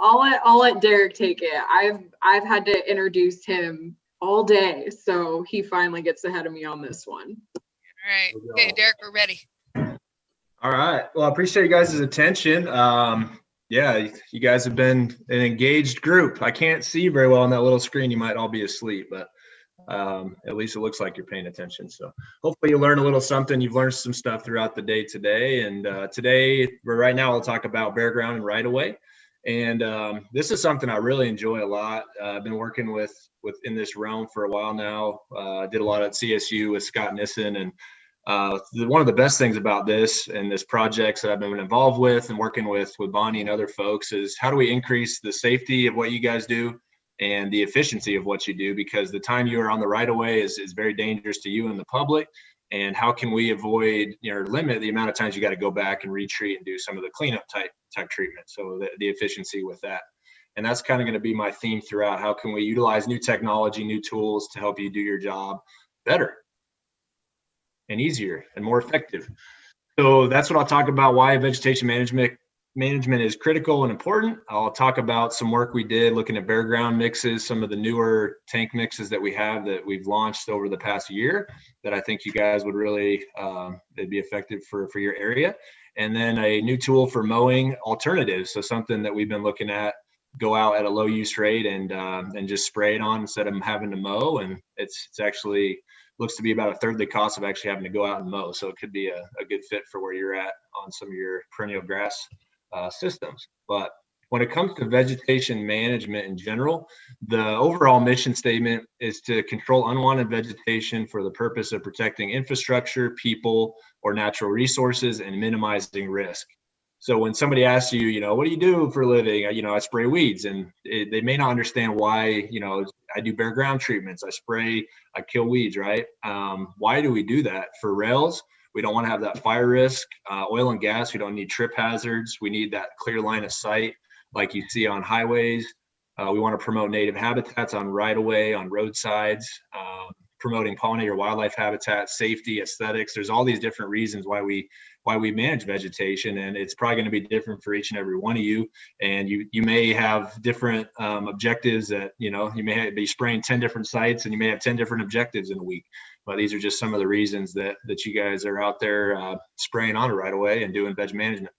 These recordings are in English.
I'll let Derek take it. I've had to introduce him all day, so he finally gets ahead of me on this one. All right. Okay, Derek, we're ready. All right. Well, I appreciate you guys' attention. Yeah, you guys have been an engaged group. I can't see very well on that little screen. You might all be asleep, but at least it looks like you're paying attention. So hopefully you learn a little something. You've learned some stuff throughout the day today. And right now, we'll talk about bare ground and right of way. And this is something I really enjoy a lot. I've been working with in this realm for a while now. I did a lot at CSU with Scott Nissen, and one of the best things about this and this projects that I've been involved with and working with Bonnie and other folks is how do we increase the safety of what you guys do and the efficiency of what you do, because the time you are on the right of way is very dangerous to you and the public. And how can we avoid, or limit the amount of times you got to go back and retreat and do some of the cleanup type treatment. So the efficiency with that. And that's kind of going to be my theme throughout. How can we utilize new technology, new tools to help you do your job better and easier and more effective? So that's what I'll talk about, why vegetation management is critical and important. I'll talk about some work we did looking at bare ground mixes, some of the newer tank mixes that we have that we've launched over the past year that I think you guys would really, it'd be effective for your area. And then a new tool for mowing alternatives. So something that we've been looking at, go out at a low use rate and just spray it on instead of having to mow. And it's actually looks to be about a third of the cost of actually having to go out and mow. So it could be a good fit for where you're at on some of your perennial grass systems. But when it comes to vegetation management in general, the overall mission statement is to control unwanted vegetation for the purpose of protecting infrastructure, people, or natural resources and minimizing risk. So when somebody asks you, what do you do for a living? I spray weeds, and they may not understand why, I do bare ground treatments. I kill weeds, right? Why do we do that? For rails, we don't want to have that fire risk. Oil and gas, we don't need trip hazards. We need that clear line of sight like you see on highways. We want to promote native habitats on right-of-way, on roadsides, promoting pollinator wildlife habitat, safety, aesthetics. There's all these different reasons why we manage vegetation, and it's probably going to be different for each and every one of you. And you may have different objectives that, you may be spraying 10 different sites, and you may have 10 different objectives in a week. But these are just some of the reasons that you guys are out there spraying on it right away and doing veg management.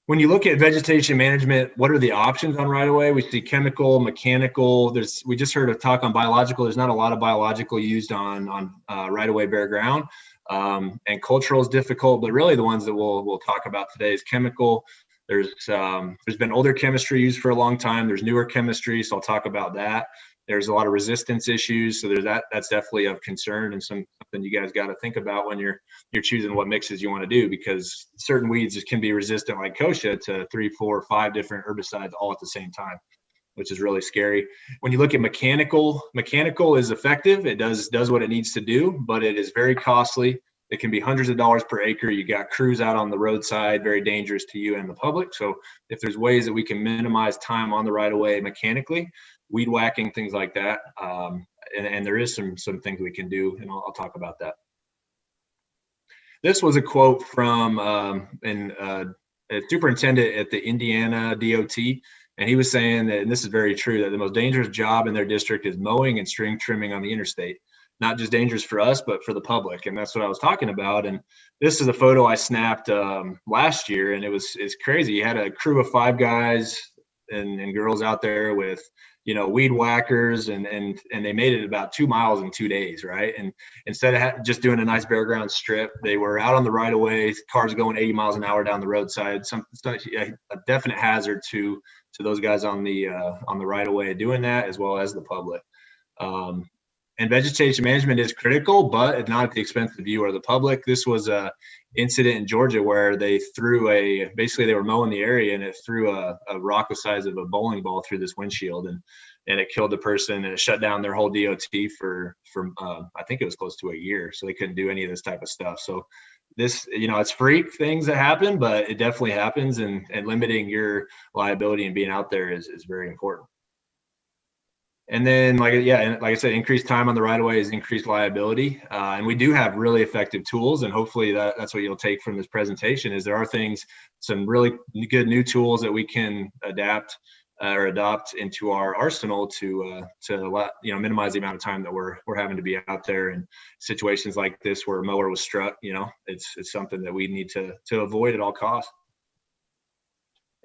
When you look at vegetation management, what are the options on right of way? We see chemical, mechanical. We just heard a talk on biological. There's not a lot of biological used on right of way bare ground. And cultural is difficult, but really the ones that we'll talk about today is chemical. There's been older chemistry used for a long time. There's newer chemistry, so I'll talk about that. There's a lot of resistance issues, so that's definitely of concern and something you guys got to think about when you're choosing what mixes you want to do, because certain weeds can be resistant, like kochia, to 3, 4, 5 different herbicides all at the same time, which is really scary. When you look at mechanical is effective. It does what it needs to do, but it is very costly. It can be hundreds of dollars per acre. You got crews out on the roadside, very dangerous to you and the public. So if there's ways that we can minimize time on the right of way mechanically, weed whacking, things like that, and there is some things we can do, and I'll talk about that. This was a quote from a superintendent at the Indiana DOT, and he was saying that, and this is very true, that the most dangerous job in their district is mowing and string trimming on the interstate. Not just dangerous for us, but for the public. And that's what I was talking about. And this is a photo I snapped last year, and it's crazy. You had a crew of 5 guys and girls out there with, weed whackers, and they made it about 2 miles in 2 days, right? And instead of just doing a nice bare ground strip, they were out on the right of way, cars going 80 miles an hour down the roadside. A definite hazard to those guys on the right of way doing that, as well as the public. And vegetation management is critical, but not at the expense of you or the public. This was a incident in Georgia where they basically they were mowing the area, and it threw a rock the size of a bowling ball through this windshield, and it killed the person, and it shut down their whole DOT for I think it was close to a year. So they couldn't do any of this type of stuff. So this, it's freak things that happen, but it definitely happens, and limiting your liability and being out there is very important. And then, like I said, increased time on the right of way is increased liability. And we do have really effective tools, and hopefully that's what you'll take from this presentation. Is there are things, some really good new tools that we can adapt or adopt into our arsenal to minimize the amount of time that we're having to be out there in situations like this where a mower was struck. It's something that we need to avoid at all costs.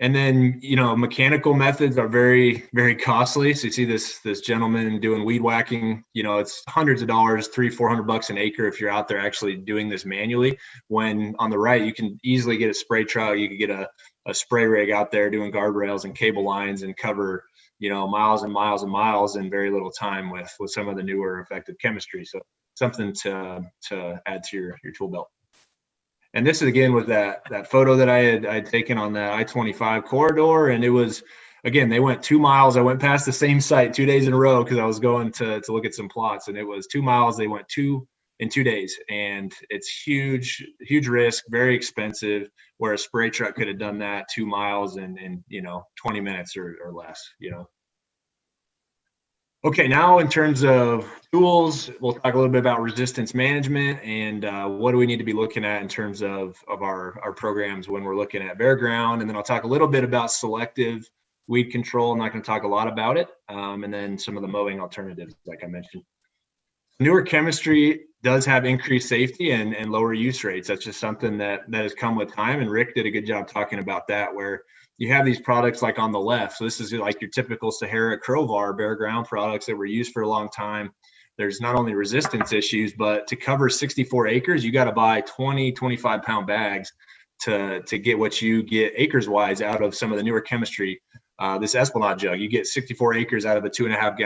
And then, mechanical methods are very, very costly. So you see this gentleman doing weed whacking, it's hundreds of dollars, $300-400 an acre if you're out there actually doing this manually. When on the right, you can easily get a spray truck, you could get a spray rig out there doing guardrails and cable lines and cover, miles and miles and miles in very little time with some of the newer effective chemistry. So something to add to your tool belt. And this is again with that photo that I had taken on that I-25 corridor, and it was, again, they went 2 miles. I went past the same site 2 days in a row because I was going to look at some plots, and it was 2 miles. They went in 2 days, and it's huge risk, very expensive. Where a spray truck could have done that 2 miles in 20 minutes or less. Okay, now in terms of tools, we'll talk a little bit about resistance management and what do we need to be looking at in terms of our programs when we're looking at bare ground. And then I'll talk a little bit about selective weed control. I'm not going to talk a lot about it. And then some of the mowing alternatives, like I mentioned. Newer chemistry does have increased safety and lower use rates. That's just something that has come with time. And Rick did a good job talking about that, where you have these products like on the left. So this is like your typical Sahara Crovar bare ground products that were used for a long time. There's not only resistance issues, but to cover 64 acres, you got to buy 25 pound bags to get what you get acres wise out of some of the newer chemistry. This Esplanade jug, you get 64 acres out of a 2.5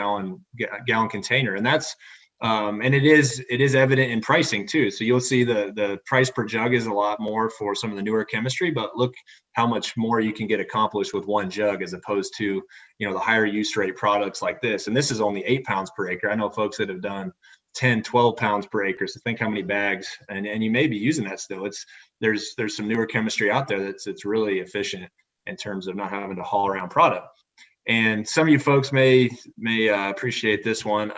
gallon container. And that's, and it is evident in pricing too. So you'll see the price per jug is a lot more for some of the newer chemistry, but look how much more you can get accomplished with one jug as opposed to, the higher use rate products like this. And this is only 8 pounds per acre. I know folks that have done 10, 12 pounds per acre. So think how many bags, and you may be using that still. There's some newer chemistry out there that's really efficient in terms of not having to haul around product. And some of you folks may appreciate this one.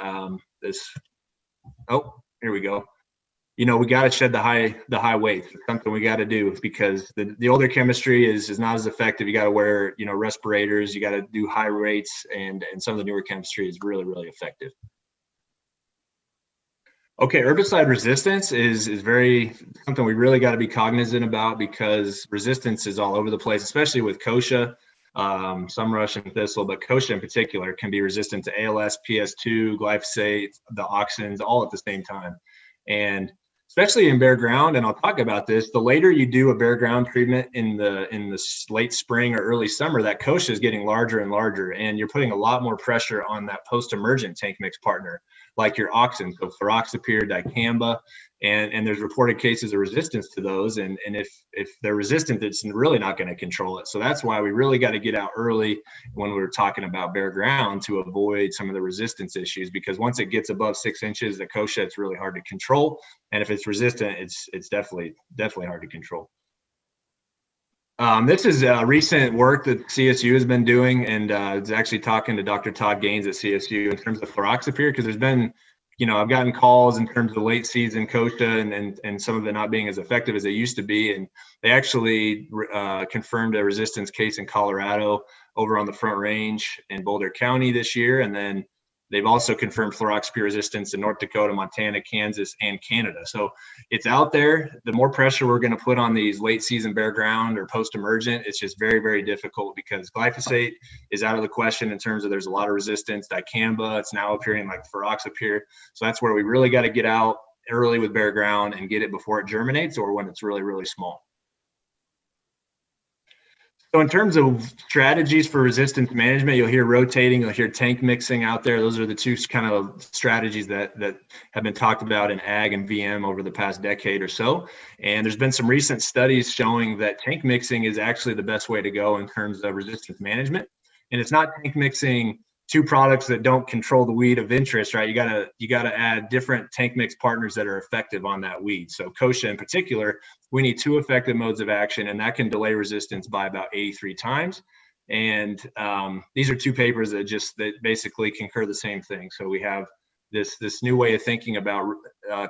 Oh, here we go. We got to shed the high weight. It's something we got to do because the older chemistry is not as effective. You got to wear, respirators. You got to do high rates, and some of the newer chemistry is really, really effective. Okay, herbicide resistance is very something we really got to be cognizant about because resistance is all over the place, especially with kochia. Some Russian thistle, but kochia in particular can be resistant to ALS, PS2, glyphosate, the auxins, all at the same time. And especially in bare ground, and I'll talk about this, the later you do a bare ground treatment in the late spring or early summer, that kochia is getting larger and larger, and you're putting a lot more pressure on that post-emergent tank mix partner, like your auxins, so fluroxapyr, dicamba, and there's reported cases of resistance to those. And if they're resistant, it's really not going to control it. So that's why we really got to get out early when we're talking about bare ground to avoid some of the resistance issues, because once it gets above 6 inches, the kochia, it's really hard to control. And if it's resistant, it's definitely hard to control. This is recent work that CSU has been doing, and it's actually talking to Dr. Todd Gaines at CSU in terms of fluroxapyr, because there's been, I've gotten calls in terms of late season kochia and some of it not being as effective as they used to be. And they actually confirmed a resistance case in Colorado over on the Front Range in Boulder County this year. And then they've also confirmed fluroxapyr resistance in North Dakota, Montana, Kansas, and Canada. So it's out there. The more pressure we're going to put on these late season bare ground or post-emergent, it's just very, very difficult because glyphosate is out of the question in terms of there's a lot of resistance. Dicamba, it's now appearing like fluroxapyr. So that's where we really got to get out early with bare ground and get it before it germinates or when it's really, really small. So in terms of strategies for resistance management, you'll hear rotating, you'll hear tank mixing out there. Those are the two kind of strategies that have been talked about in ag and VM over the past decade or so. And there's been some recent studies showing that tank mixing is actually the best way to go in terms of resistance management. And it's not tank mixing two products that don't control the weed of interest, right? You gotta add different tank mix partners that are effective on that weed. So kochia in particular, we need 2 effective modes of action, and that can delay resistance by about 83 times. And these are two papers that basically concur the same thing. So we have this new way of thinking about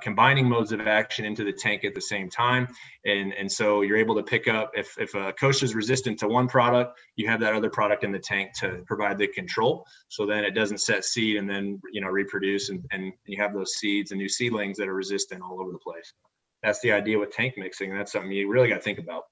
combining modes of action into the tank at the same time. And so you're able to pick up, if a kochia is resistant to one product, you have that other product in the tank to provide the control. So then it doesn't set seed and then, reproduce, and you have those seeds and new seedlings that are resistant all over the place. That's the idea with tank mixing. And that's something you really got to think about.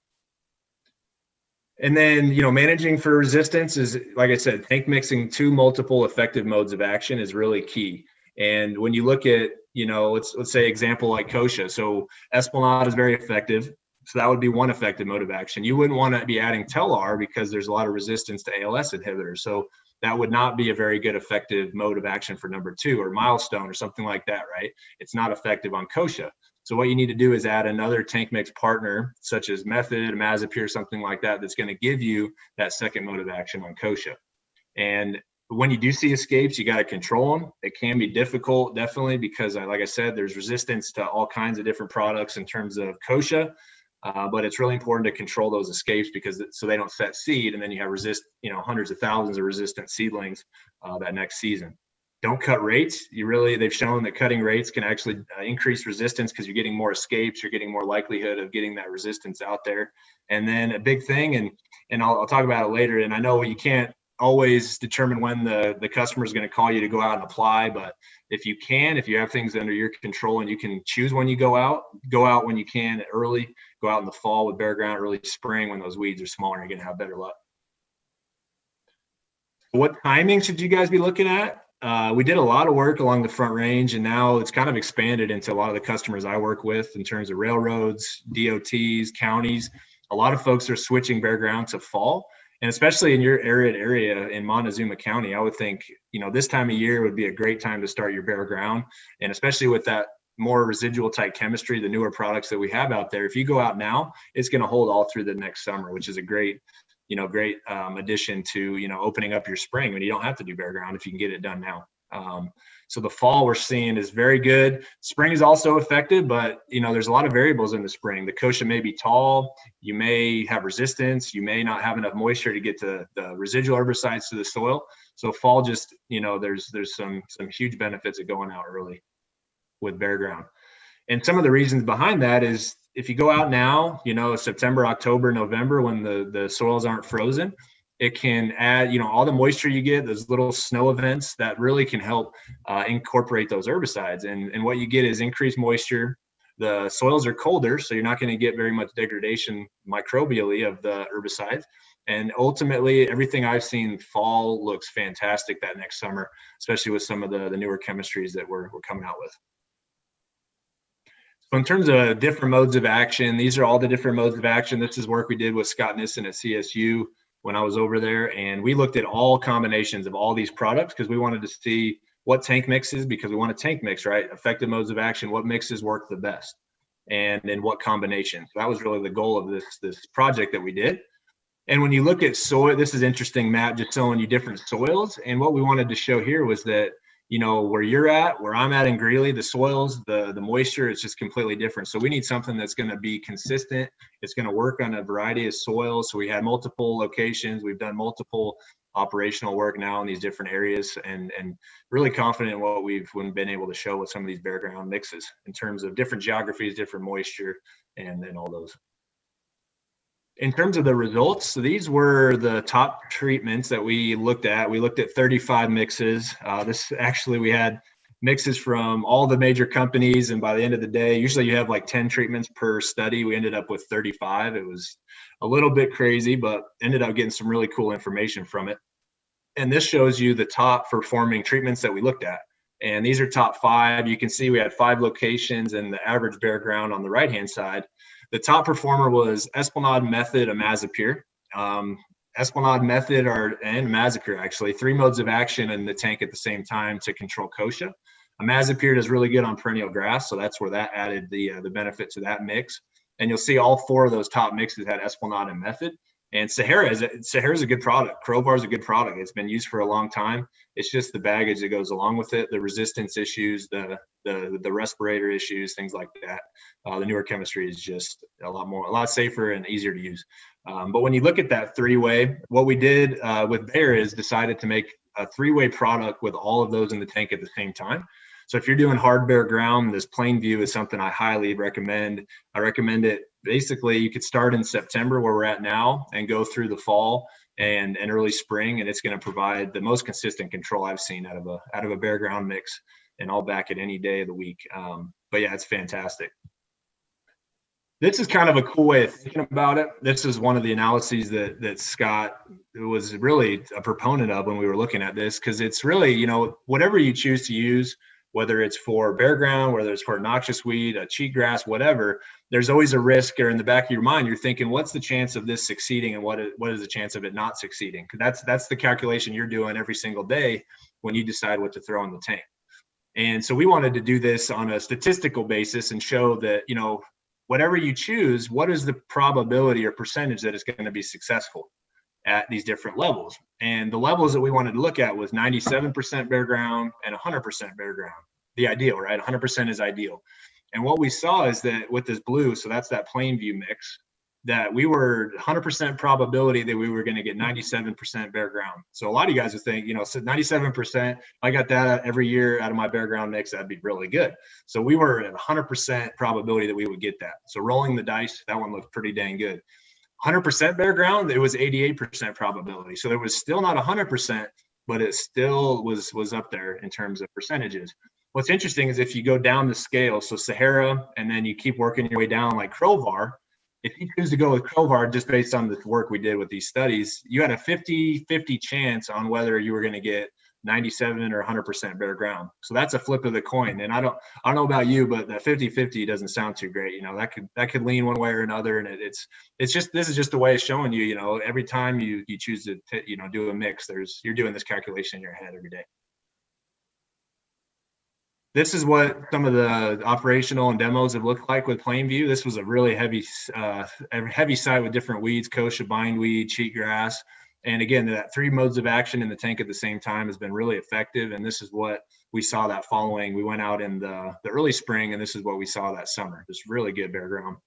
And then, managing for resistance is, like I said, tank mixing two multiple effective modes of action is really key. And when you look at, let's say example like kochia. So Esplanade is very effective. So that would be one effective mode of action. You wouldn't want to be adding Telar because there's a lot of resistance to ALS inhibitors. So that would not be a very good effective mode of action for number 2, or Milestone or something like that, right? It's not effective on kochia. So what you need to do is add another tank mix partner, such as Method, Imazapyr, something like that, that's going to give you that second mode of action on kochia. And when you do see escapes, you got to control them. It can be difficult, definitely, because like I said, there's resistance to all kinds of different products in terms of kochia, but it's really important to control those escapes so they don't set seed, and then you have hundreds of thousands of resistant seedlings that next season. Don't cut rates. They've shown that cutting rates can actually increase resistance because you're getting more escapes, you're getting more likelihood of getting that resistance out there. And then a big thing, and I'll talk about it later, and I know you can't always determine when the customer is going to call you to go out and apply, but if you have things under your control and you can choose when you go out when you can early, go out in the fall with bare ground, early spring when those weeds are smaller, you're going to have better luck. What timing should you guys be looking at? We did a lot of work along the Front Range, and now it's kind of expanded into a lot of the customers I work with in terms of railroads, DOTs, counties. A lot of folks are switching bare ground to fall. And especially in your arid area in Montezuma County, I would think, this time of year would be a great time to start your bare ground. And especially with that more residual type chemistry, the newer products that we have out there, if you go out now, it's going to hold all through the next summer, which is a great addition to, opening up your spring when you don't have to do bare ground if you can get it done now. So the fall we're seeing is very good. Spring is also effective, but there's a lot of variables in the spring. The kochia may be tall, you may have resistance, you may not have enough moisture to get to the residual herbicides to the soil. So fall just, there's some huge benefits of going out early with bare ground. And some of the reasons behind that is if you go out now, September, October, November, when the soils aren't frozen, it can add, all the moisture you get, those little snow events that really can help incorporate those herbicides. And what you get is increased moisture. The soils are colder, so you're not going to get very much degradation microbially of the herbicides. And ultimately, everything I've seen, fall looks fantastic that next summer, especially with some of the newer chemistries that we're coming out with. So in terms of different modes of action, these are all the different modes of action. This is work we did with Scott Nissen at CSU when I was over there, and we looked at all combinations of all these products because we wanted to see what tank mixes, because we want a tank mix, right? Effective modes of action, what mixes work the best, and in what combination. So that was really the goal of this project that we did. And when you look at soil, this is interesting map just showing you different soils. And what we wanted to show here was that, where you're at, where I'm at in Greeley, the soils, the moisture, it's just completely different. So we need something that's going to be consistent. It's going to work on a variety of soils. So we had multiple locations. We've done multiple operational work now in these different areas, and really confident in what we've been able to show with some of these bare ground mixes in terms of different geographies, different moisture, and all those. In terms of the results, so these were the top treatments that we looked at. We looked at 35 mixes. We had mixes from all the major companies, and by the end of the day, usually you have like 10 treatments per study. We ended up with 35. It was a little bit crazy, but ended up getting some really cool information from it. And this shows you the top performing treatments that we looked at. And these are top 5. You can see we had 5 locations and the average bare ground on the right-hand side. The top performer was Esplanade, Method, Imazapyr. Esplanade, Method, and Imazapyr, actually, 3 modes of action in the tank at the same time to control kochia. Imazapyr does really good on perennial grass, so that's where that added the benefit to that mix. And you'll see all 4 of those top mixes had Esplanade and Method. And Sahara is a good product. Crowbar is a good product. It's been used for a long time. It's just the baggage that goes along with it, the resistance issues, the respirator issues, things like that. The newer chemistry is just a lot safer and easier to use. But when you look at that three-way, what we did with Bayer is decided to make a three-way product with all of those in the tank at the same time. So if you're doing hard bare ground, this plain view is something I highly recommend. I recommend it. Basically, you could start in September where we're at now and go through the fall and early spring, and it's going to provide the most consistent control I've seen out of a bare ground mix, and I'll back it any day of the week. But yeah, it's fantastic. This is kind of a cool way of thinking about it. This is one of the analyses that Scott was really a proponent of when we were looking at this, because it's really, you know, whatever you choose to use, whether it's for bare ground, whether it's for a noxious weed, a cheatgrass, whatever, there's always a risk, or in the back of your mind, you're thinking, what's the chance of this succeeding and what is the chance of it not succeeding? Because that's the calculation you're doing every single day when you decide what to throw in the tank. And so we wanted to do this on a statistical basis and show that, you know, whatever you choose, what is the probability or percentage that it's going to be successful at these different levels? And the levels that we wanted to look at was 97% bare ground and 100% bare ground. The ideal, right? 100% is ideal. And what we saw is that with this blue, so that's that plain view mix, that we were 100% probability that we were going to get 97% bare ground. So a lot of you guys would think, you know, so 97%, I got that every year out of my bare ground mix, that'd be really good. So we were at 100% probability that we would get that. So rolling the dice, that one looked pretty dang good. 100% bare ground, it was 88% probability. So it was still not 100%, but it still was up there in terms of percentages. What's interesting is if you go down the scale, so Sahara, and then you keep working your way down like Crovar, if you choose to go with Crovar, just based on the work we did with these studies, you had a 50-50 chance on whether you were going to get 97 or 100% bare ground. So that's a flip of the coin. And I don't know about you, but that 50-50 doesn't sound too great. You know, that could lean one way or another. And it's just, this is just a way of showing you, you know, every time you choose to, you know, do a mix, you're doing this calculation in your head every day. This is what some of the operational and demos have looked like with Plainview. This was a really heavy site with different weeds, kochia, bindweed, cheatgrass. And again, that 3 modes of action in the tank at the same time has been really effective. And this is what we saw that following. We went out in the early spring, and this is what we saw that summer. Just really good bare ground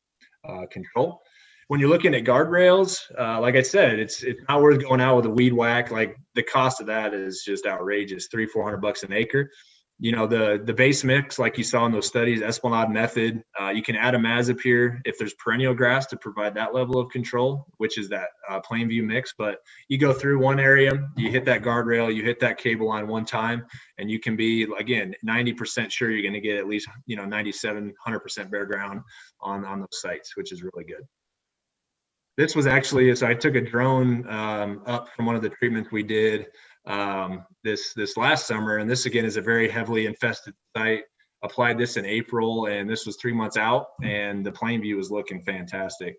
control. When you're looking at guardrails, like I said, it's not worth going out with a weed whack. Like the cost of that is just outrageous, $300-400 an acre. You know, the base mix, like you saw in those studies, Esplanade method, you can add a Mazapir if there's perennial grass to provide that level of control, which is that Plainview mix. But you go through one area, you hit that guardrail, you hit that cable line one time, and you can be, again, 90% sure you're going to get at least, you know, 97, 100% bare ground on those sites, which is really good. This was actually, so I took a drone up from one of the treatments we did this last summer, and this again is a very heavily infested site. Applied this in April, and this was 3 months out, and the plain view is looking fantastic.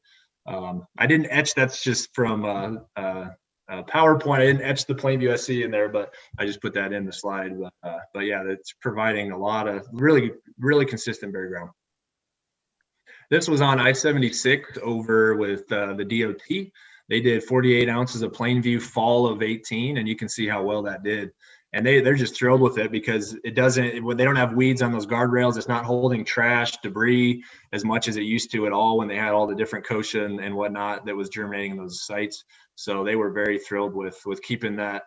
I didn't etch, that's just from PowerPoint. I didn't etch the plain view SC in there, but I just put that in the slide. But yeah, it's providing a lot of really consistent bare ground. This was on I-76 over with the DOT. They did 48 ounces of Plainview fall of 18, and you can see how well that did. And they're just thrilled with it because they don't have weeds on those guardrails. It's not holding trash, debris as much as it used to at all when they had all the different kochia and whatnot that was germinating in those sites. So they were very thrilled with keeping that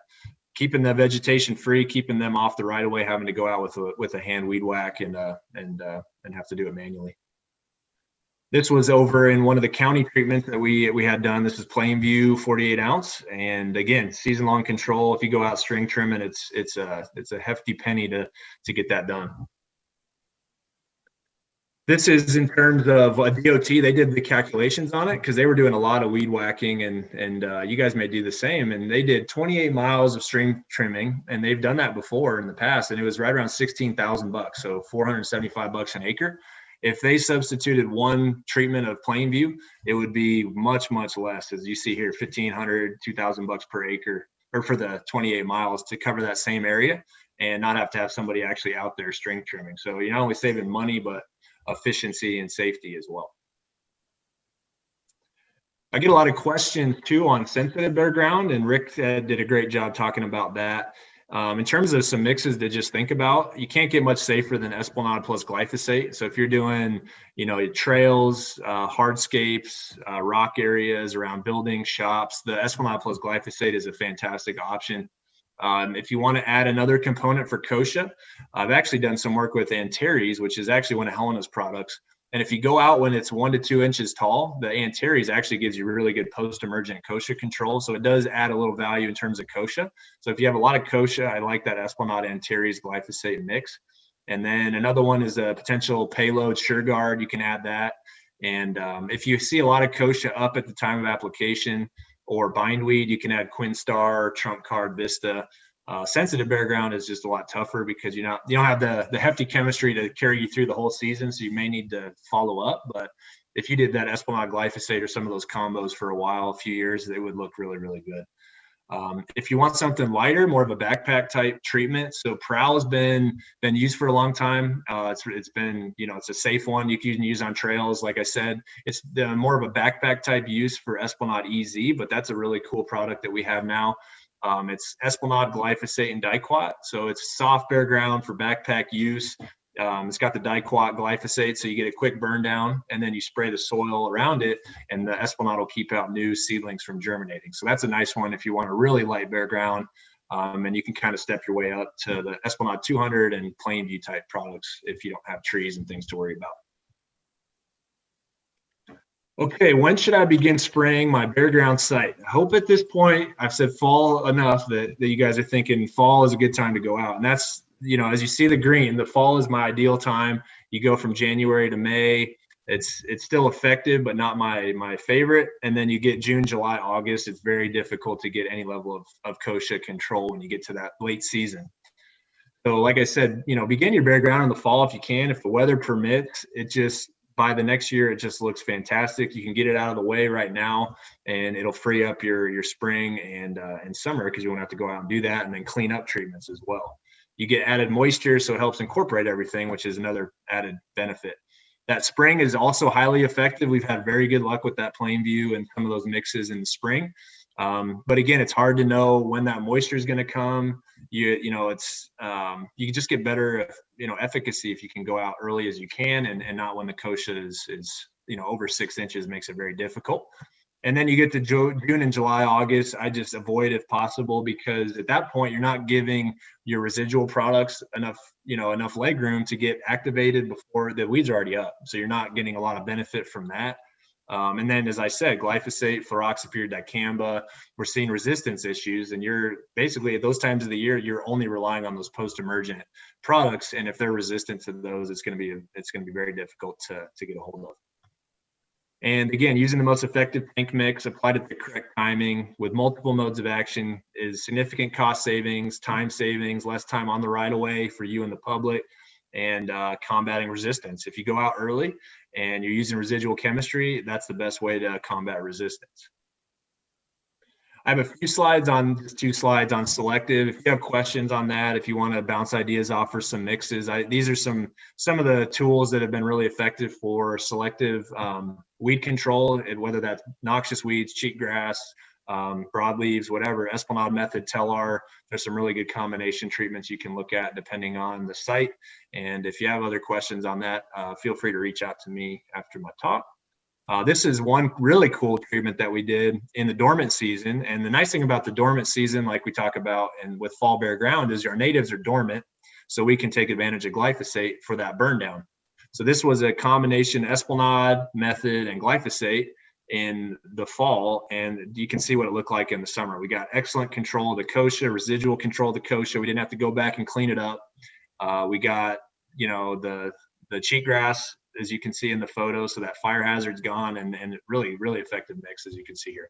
vegetation free, keeping them off the right of way, having to go out with a hand weed whack and have to do it manually. This was over in one of the county treatments that we had done. This is Plainview 48 ounce. And again, season long control. If you go out string trimming, it's a hefty penny to get that done. This is in terms of a DOT. They did the calculations on it because they were doing a lot of weed whacking, and you guys may do the same. And they did 28 miles of string trimming, and they've done that before in the past, and it was right around $16,000, so $475 an acre. If they substituted one treatment of Plainview, it would be much, much less. As you see here, $1,500, $2,000 per acre, or for the 28 miles to cover that same area and not have to have somebody actually out there string trimming. So you're not only saving money, but efficiency and safety as well. I get a lot of questions too on sensitive bare ground, and Rick did a great job talking about that. In terms of some mixes to just think about, you can't get much safer than Esplanade plus glyphosate. So if you're doing, trails, hardscapes, rock areas around buildings, shops, the Esplanade plus glyphosate is a fantastic option. If you want to add another component for kochia, I've actually done some work with Antares, which is actually one of Helena's products. And if you go out when it's 1 to 2 inches tall, the Antares actually gives you really good post-emergent kochia control. So it does add a little value in terms of kochia. So if you have a lot of kochia, I like that Esplanade Antares glyphosate mix. And then another one is a potential payload SureGuard. You can add that. And if you see a lot of kochia up at the time of application or bindweed, you can add Quinstar, Trump Card, Vista. Sensitive bare ground is just a lot tougher because you don't have the hefty chemistry to carry you through the whole season, so you may need to follow up. But if you did that Esplanade glyphosate or some of those combos for a while, a few years, they would look really, really good. If you want something lighter, more of a backpack type treatment, so Prowl has been used for a long time. It's been, it's a safe one you can use on trails. Like I said, it's more of a backpack type use for Esplanade EZ, but that's a really cool product that we have now. It's Esplanade glyphosate and diquat, so it's soft bare ground for backpack use. It's got the diquat glyphosate, so you get a quick burn down, and then you spray the soil around it, and the Esplanade will keep out new seedlings from germinating. So that's a nice one if you want a really light bare ground, and you can kind of step your way up to the Esplanade 200 and Plainview type products if you don't have trees and things to worry about. Okay, when should I begin spraying my bare ground site? I hope at this point I've said fall enough that you guys are thinking fall is a good time to go out. And that's, as you see the green, the fall is my ideal time. You go from January to May. It's still effective, but not my favorite. And then you get June, July, August. It's very difficult to get any level of kochia control when you get to that late season. So like I said, begin your bare ground in the fall if you can. If the weather permits, by the next year, it just looks fantastic. You can get it out of the way right now, and it'll free up your spring and summer because you won't have to go out and do that, and then clean up treatments as well. You get added moisture, so it helps incorporate everything, which is another added benefit. That spring is also highly effective. We've had very good luck with that Plainview and some of those mixes in the spring. But again, it's hard to know when that moisture is going to come. You can just get better, efficacy if you can go out early as you can, and not when the kochia is over 6 inches makes it very difficult. And then you get to June and July, August, I just avoid if possible, because at that point you're not giving your residual products enough leg room to get activated before the weeds are already up. So you're not getting a lot of benefit from that. And then, as I said, glyphosate, fluroxapyr, dicamba, we're seeing resistance issues, and you're basically at those times of the year, you're only relying on those post-emergent products. And if they're resistant to those, it's going to be very difficult to get a hold of. And again, using the most effective tank mix applied at the correct timing with multiple modes of action is significant cost savings, time savings, less time on the right of way for you and the public, and combating resistance. If you go out early and you're using residual chemistry, that's the best way to combat resistance. I have a few slides on, just 2 slides on selective. If you have questions on that, if you want to bounce ideas off for some mixes, these are some of the tools that have been really effective for selective weed control, and whether that's noxious weeds, cheatgrass, broadleaves, whatever, Esplanade method, Telar. There's some really good combination treatments you can look at depending on the site. And if you have other questions on that, feel free to reach out to me after my talk. This is one really cool treatment that we did in the dormant season. And the nice thing about the dormant season, like we talk about and with fall bare ground, is our natives are dormant. So we can take advantage of glyphosate for that burn down. So this was a combination Esplanade method and glyphosate in the fall, and you can see what it looked like in the summer. We got excellent control of the kochia, residual control of the kochia. We didn't have to go back and clean it up. We got, the cheatgrass, as you can see in the photo, so that fire hazard's gone, and really, really effective mix, as you can see here.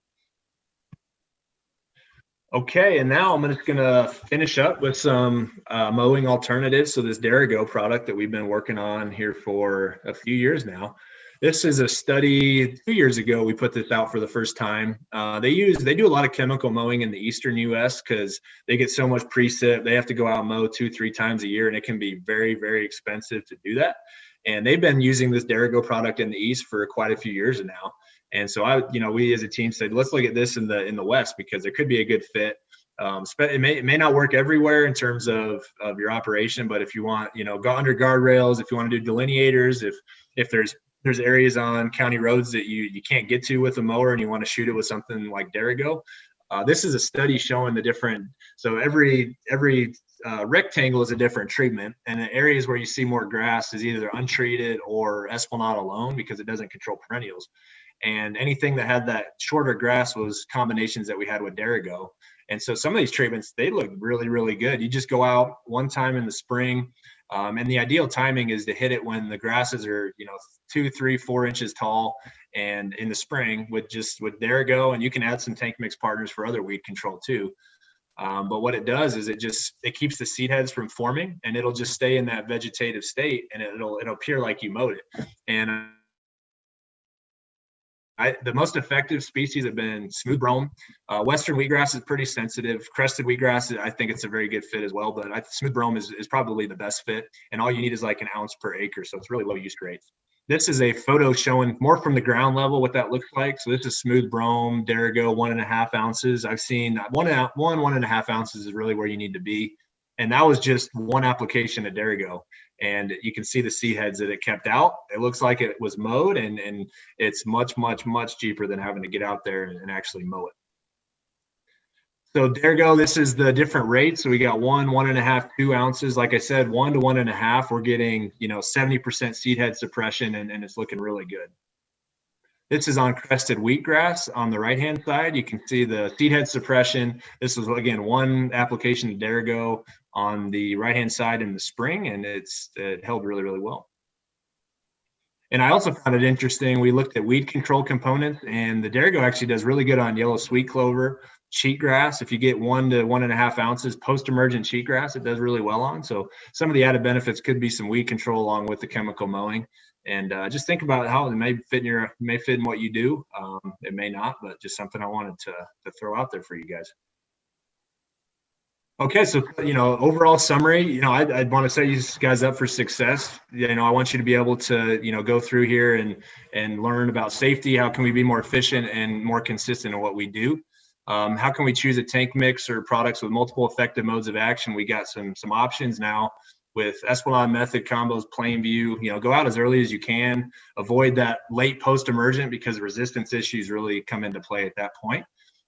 Okay, and now I'm just gonna finish up with some mowing alternatives. So this Derigo product that we've been working on here for a few years now. This is a study 2 years ago. We put this out for the first time. They do a lot of chemical mowing in the eastern U.S. because they get so much precip. They have to go out and mow 2-3 times a year, and it can be very, very expensive to do that. And they've been using this Derigo product in the East for quite a few years now. And so we as a team said, let's look at this in the West, because there could be a good fit. It may not work everywhere in terms of your operation, but if you want, go under guardrails, if you want to do delineators, if there's areas on county roads that you can't get to with a mower and you want to shoot it with something like Derigo. This is a study showing the different, so every rectangle is a different treatment, and the areas where you see more grass is either untreated or Esplanade alone because it doesn't control perennials. And anything that had that shorter grass was combinations that we had with Derigo. And so some of these treatments, they look really, really good. You just go out one time in the spring, and the ideal timing is to hit it when the grasses are, 2, 3, 4 inches tall, and in the spring with Derigo, and you can add some Tank-Mix partners for other weed control too. But what it does is it keeps the seed heads from forming, and it'll just stay in that vegetative state, and it'll appear like you mowed it. And the most effective species have been smooth brome. Western wheatgrass is pretty sensitive. Crested wheatgrass, I think it's a very good fit as well, but smooth brome is probably the best fit. And all you need is like an ounce per acre. So it's really low use rates. This is a photo showing more from the ground level what that looks like. So this is smooth brome, Derigo, 1.5 ounces. I've seen 1.5 ounces is really where you need to be. And that was just one application of Derigo. And you can see the seed heads that it kept out. It looks like it was mowed, and it's much, much, much cheaper than having to get out there and actually mow it. So Derigo, this is the different rates. So we got 1, 1.5, 2 ounces. Like I said, 1 to 1.5, we're getting 70% seed head suppression, and it's looking really good. This is on crested wheatgrass on the right-hand side. You can see the seed head suppression. This was, again, one application of Derigo on the right-hand side in the spring, and it held really, really well. And I also found it interesting. We looked at weed control components, and the Derigo actually does really good on yellow sweet clover, cheatgrass. If you get 1 to 1.5 ounces post-emergent cheatgrass, it does really well on. So some of the added benefits could be some weed control along with the chemical mowing. And just think about how it may fit in what you do. It may not, but just something I wanted to throw out there for you guys. Okay, so overall summary, I'd want to set you guys up for success. I want you to be able to go through here and learn about safety. How can we be more efficient and more consistent in what we do? How can we choose a tank mix or products with multiple effective modes of action? We got some options now with Esplanade method combos, plain view. Go out as early as you can. Avoid that late post-emergent because resistance issues really come into play at that point.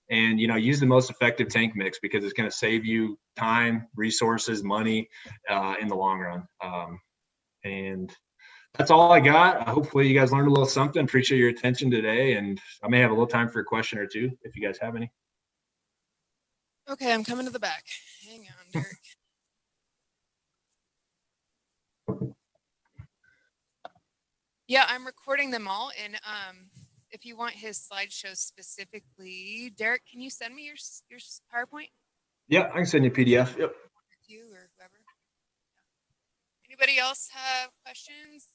And use the most effective tank mix because it's going to save you time, resources, money in the long run. And that's all I got. Hopefully you guys learned a little something. Appreciate your attention today, and I may have a little time for a question or two if you guys have any. Okay, I'm coming to the back. Hang on, Derek. Yeah, I'm recording them all, and if you want his slideshow specifically, Derek, can you send me your PowerPoint? Yeah, I can send you a PDF. Yep. You or whoever. Anybody else have questions?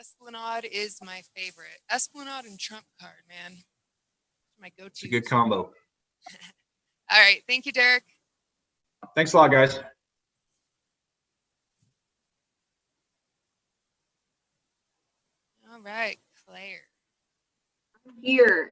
Esplanade is my favorite. Esplanade and Trump card, man. My go-to. It's a good combo. All right. Thank you, Derek. Thanks a lot, guys. All right, Claire. Here.